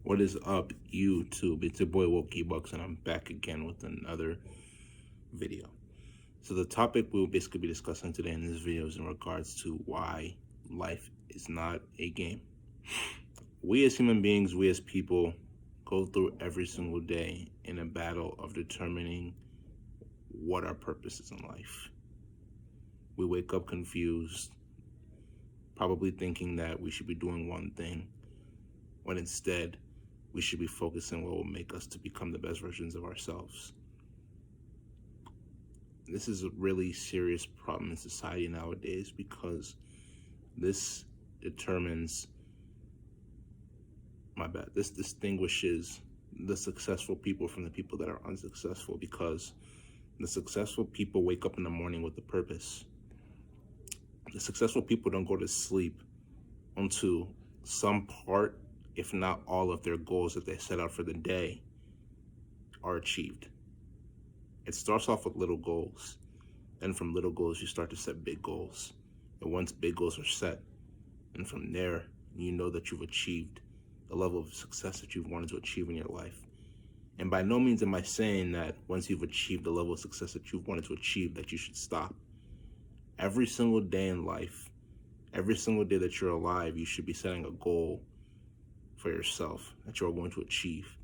What is up, YouTube? It's your boy Wokey Bucks, and I'm back again with another video. So the topic we'll basically be discussing today in this video is in regards to why life is not a game. We as human beings, we as people, go through every single day in a battle of determining what our purpose is in life. We wake up confused, probably thinking that we should be doing one thing, when instead we should be focusing on what will make us to become the best versions of ourselves. This is a really serious problem in society nowadays because this distinguishes the successful people from the people that are unsuccessful, because the successful people wake up in the morning with a purpose. The successful people don't go to sleep until some part, if not all, of their goals that they set out for the day are achieved. It starts off with little goals. Then from little goals, you start to set big goals. And once big goals are set, and from there, you know that you've achieved the level of success that you've wanted to achieve in your life. And by no means am I saying that once you've achieved the level of success that you've wanted to achieve, that you should stop. Every single day in life, every single day that you're alive, you should be setting a goal for yourself that you're going to achieve.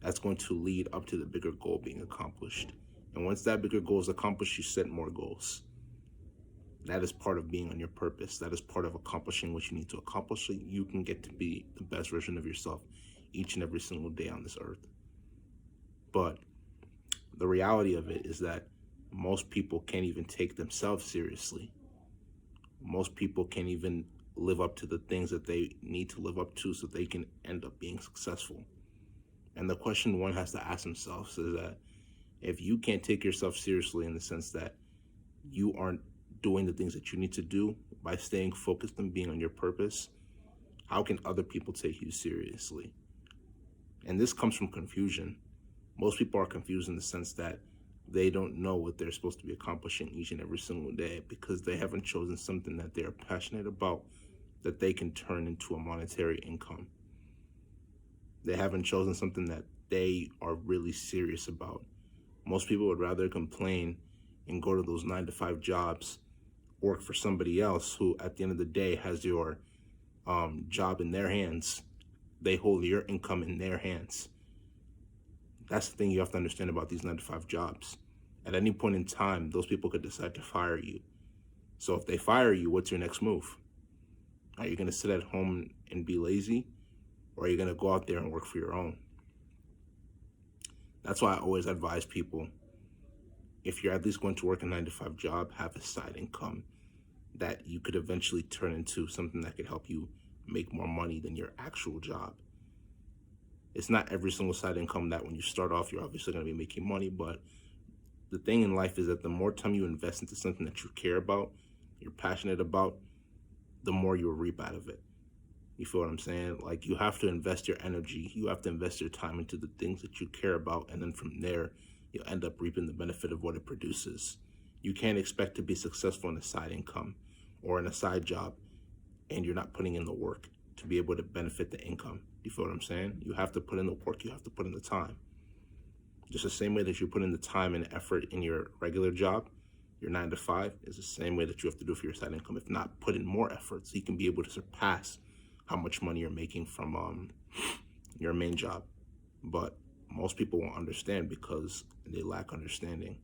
That's going to lead up to the bigger goal being accomplished. And once that bigger goal is accomplished, you set more goals. That is part of being on your purpose. That is part of accomplishing what you need to accomplish so you can get to be the best version of yourself each and every single day on this earth. But the reality of it is that most people can't even take themselves seriously. Most people can't even live up to the things that they need to live up to so they can end up being successful. And the question one has to ask themselves is that if you can't take yourself seriously, in the sense that you aren't doing the things that you need to do by staying focused and being on your purpose, how can other people take you seriously? And this comes from confusion. Most people are confused in the sense that they don't know what they're supposed to be accomplishing each and every single day because they haven't chosen something that they're passionate about that they can turn into a monetary income. They haven't chosen something that they are really serious about. Most people would rather complain and go to those 9-to-5 jobs, work for somebody else who at the end of the day has your job in their hands. They hold your income in their hands. That's the thing you have to understand about these 9-to-5 jobs. At any point in time, those people could decide to fire you. So if they fire you, what's your next move? Are you going to sit at home and be lazy? Or are you going to go out there and work for your own? That's why I always advise people, if you're at least going to work a 9-to-5 job, have a side income that you could eventually turn into something that could help you make more money than your actual job. It's not every single side income that when you start off, you're obviously going to be making money, but the thing in life is that the more time you invest into something that you care about, you're passionate about, the more you'll reap out of it. You feel what I'm saying? Like, you have to invest your energy, you have to invest your time into the things that you care about, and then from there, you'll end up reaping the benefit of what it produces. You can't expect to be successful in a side income or in a side job, and you're not putting in the work to be able to benefit the income. You feel what I'm saying? You have to put in the work, you have to put in the time. Just the same way that you put in the time and effort in your regular job, your 9-to-5, is the same way that you have to do for your side income. If not, put in more effort so you can be able to surpass how much money you're making from your main job. But most people won't understand because they lack understanding.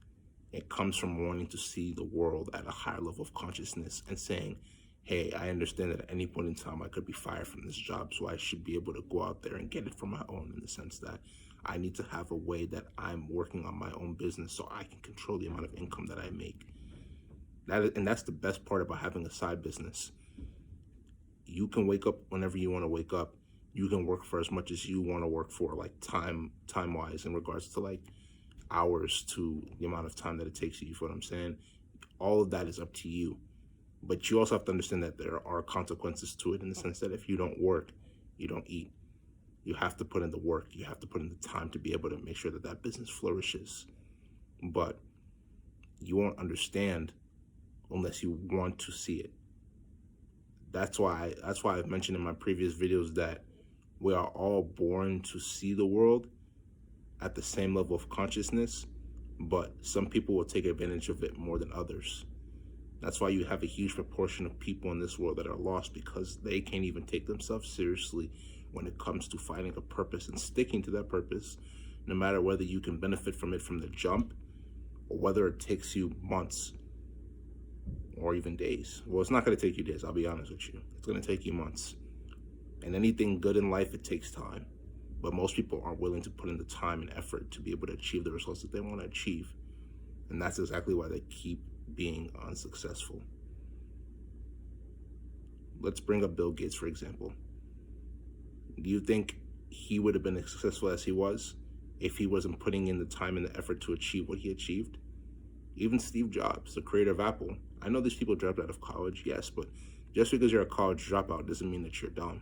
It comes from wanting to see the world at a higher level of consciousness and saying, hey, I understand that at any point in time I could be fired from this job, so I should be able to go out there and get it for my own, in the sense that I need to have a way that I'm working on my own business so I can control the amount of income that I make. And that's the best part about having a side business. You can wake up whenever you want to wake up. You can work for as much as you want to work for, like time-wise, in regards to like hours to the amount of time that it takes you. You feel what I'm saying? All of that is up to you. But you also have to understand that there are consequences to it, in the sense that if you don't work, you don't eat. You have to put in the work. You have to put in the time to be able to make sure that that business flourishes. But you won't understand unless you want to see it. That's why I've mentioned in my previous videos that We are all born to see the world at the same level of consciousness, but some people will take advantage of it more than others. That's why you have a huge proportion of people in this world that are lost, because they can't even take themselves seriously when it comes to finding a purpose and sticking to that purpose, no matter whether you can benefit from it from the jump or whether it takes you months or even days. Well, it's not going to take you days, I'll be honest with you. It's going to take you months. And anything good in life, it takes time. But most people aren't willing to put in the time and effort to be able to achieve the results that they want to achieve. And that's exactly why they keep being unsuccessful. Let's bring up Bill Gates, for example. Do you think he would have been as successful as he was if he wasn't putting in the time and the effort to achieve what he achieved? Even Steve Jobs, the creator of Apple. I know these people dropped out of college, yes, but just because you're a college dropout doesn't mean that you're dumb.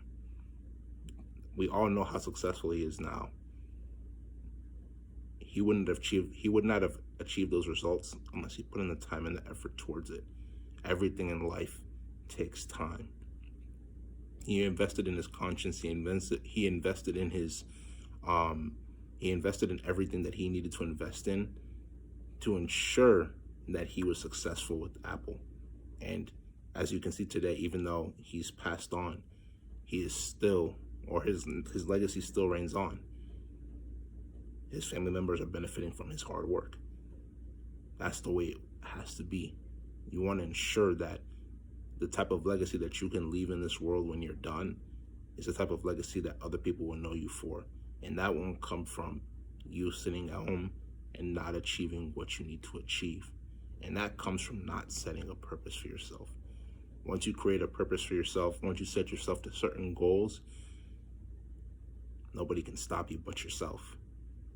We all know how successful he is now. He would not have achieved those results unless he put in the time and the effort towards it. Everything in life takes time. He invested in his conscience. He invested in his he invested in everything that he needed to invest in to ensure that he was successful with Apple. And as you can see today, even though he's passed on, he is still, or his legacy still reigns on. His family members are benefiting from his hard work. That's the way it has to be. You want to ensure that the type of legacy that you can leave in this world when you're done is the type of legacy that other people will know you for. And that won't come from you sitting at home and not achieving what you need to achieve. And that comes from not setting a purpose for yourself. Once you create a purpose for yourself, once you set yourself to certain goals, nobody can stop you but yourself.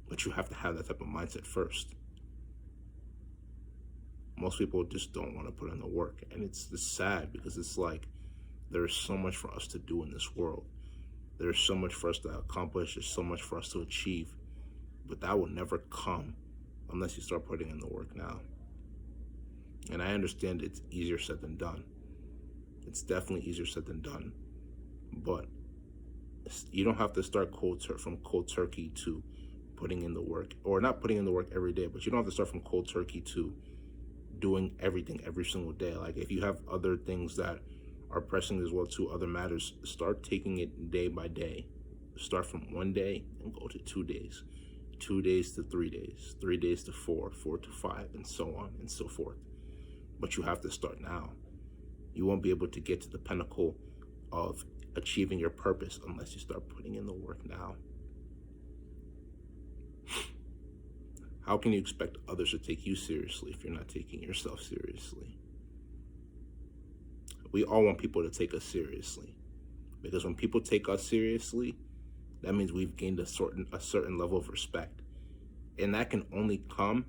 But you have to have that type of mindset first. Most people just don't want to put in the work. And it's sad because it's like there's so much for us to do in this world. There's so much for us to accomplish. There's so much for us to achieve. But that will never come unless you start putting in the work now. And I understand it's easier said than done. It's definitely easier said than done. But you don't have to start from cold turkey to putting in the work, or not putting in the work every day, but you don't have to start from cold turkey to doing everything every single day. Like if you have other things that are pressing as well too, other matters, start taking it day by day. Start from 1 day and go to 2 days, 2 days to 3 days, 3 days to 4, 4 to 5, and so on and so forth. But you have to start now. You won't be able to get to the pinnacle of achieving your purpose unless you start putting in the work now. How can you expect others to take you seriously if you're not taking yourself seriously? We all want people to take us seriously, because when people take us seriously, that means we've gained a certain level of respect. And that can only come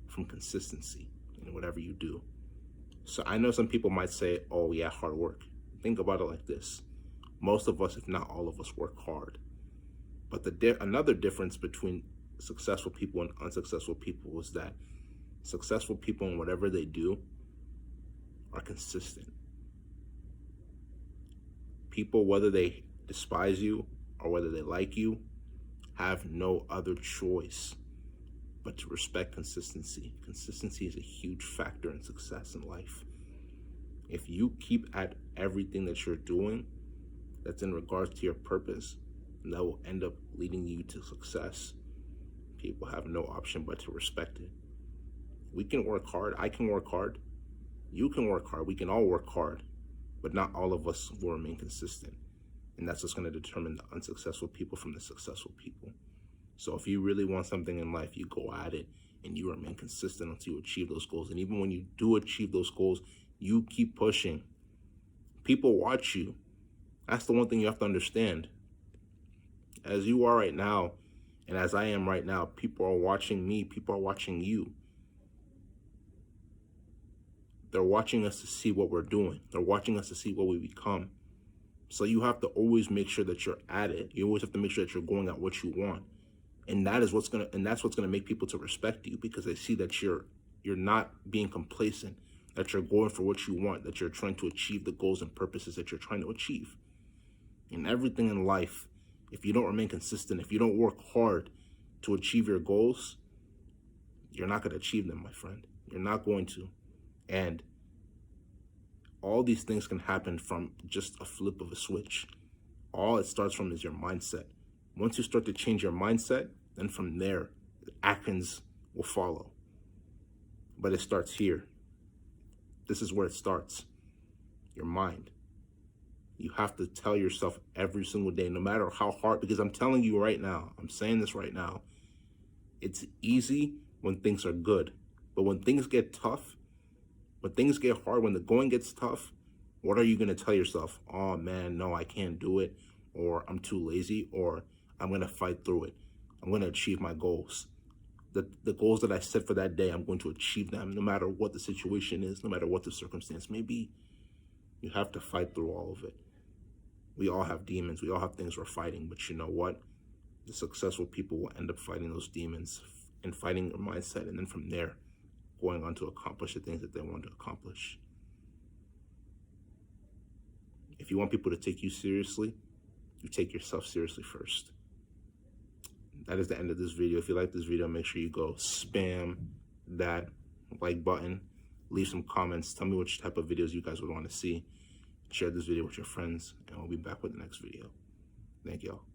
from consistency in whatever you do. So I know some people might say, oh yeah, hard work. Think about it like this. Most of us, if not all of us, work hard. But another difference between successful people and unsuccessful people is that successful people in whatever they do are consistent. People, whether they despise you or whether they like you, have no other choice but to respect consistency. Consistency is a huge factor in success in life. If you keep at everything that you're doing that's in regards to your purpose, that will end up leading you to success. People have no option but to respect it. We can work hard. I can work hard. You can work hard. We can all work hard, but not all of us will remain consistent. And that's what's going to determine the unsuccessful people from the successful people. So if you really want something in life, you go at it and you remain consistent until you achieve those goals. And even when you do achieve those goals, you keep pushing. People watch you. That's the one thing you have to understand. As you are right now, and as I am right now, people are watching me, people are watching you. They're watching us to see what we're doing. They're watching us to see what we become. So you have to always make sure that you're at it. You always have to make sure that you're going at what you want. And that's what's gonna make people to respect you, because they see that you're not being complacent, that you're going for what you want, that you're trying to achieve the goals and purposes that you're trying to achieve. And everything in life if you don't remain consistent, if you don't work hard to achieve your goals, you're not going to achieve them, my friend. You're not going to. And all these things can happen from just a flip of a switch. All it starts from is your mindset. Once you start to change your mindset, then from there, actions will follow. But it starts here. This is where it starts. Your mind. You have to tell yourself every single day, no matter how hard, because I'm telling you right now, I'm saying this right now, it's easy when things are good. But when things get tough, when things get hard, when the going gets tough, what are you going to tell yourself? Oh man, no, I can't do it. Or I'm too lazy, or I'm going to fight through it. I'm going to achieve my goals. The goals that I set for that day, I'm going to achieve them no matter what the situation is, no matter what the circumstance may be. You have to fight through all of it. We all have demons. We all have things we're fighting. But you know what? The successful people will end up fighting those demons and fighting their mindset. And then from there, going on to accomplish the things that they want to accomplish. If you want people to take you seriously, you take yourself seriously first. That is the end of this video. If you like this video, make sure you go spam that like button. Leave some comments. Tell me which type of videos you guys would want to see. Share this video with your friends, and we'll be back with the next video. Thank y'all.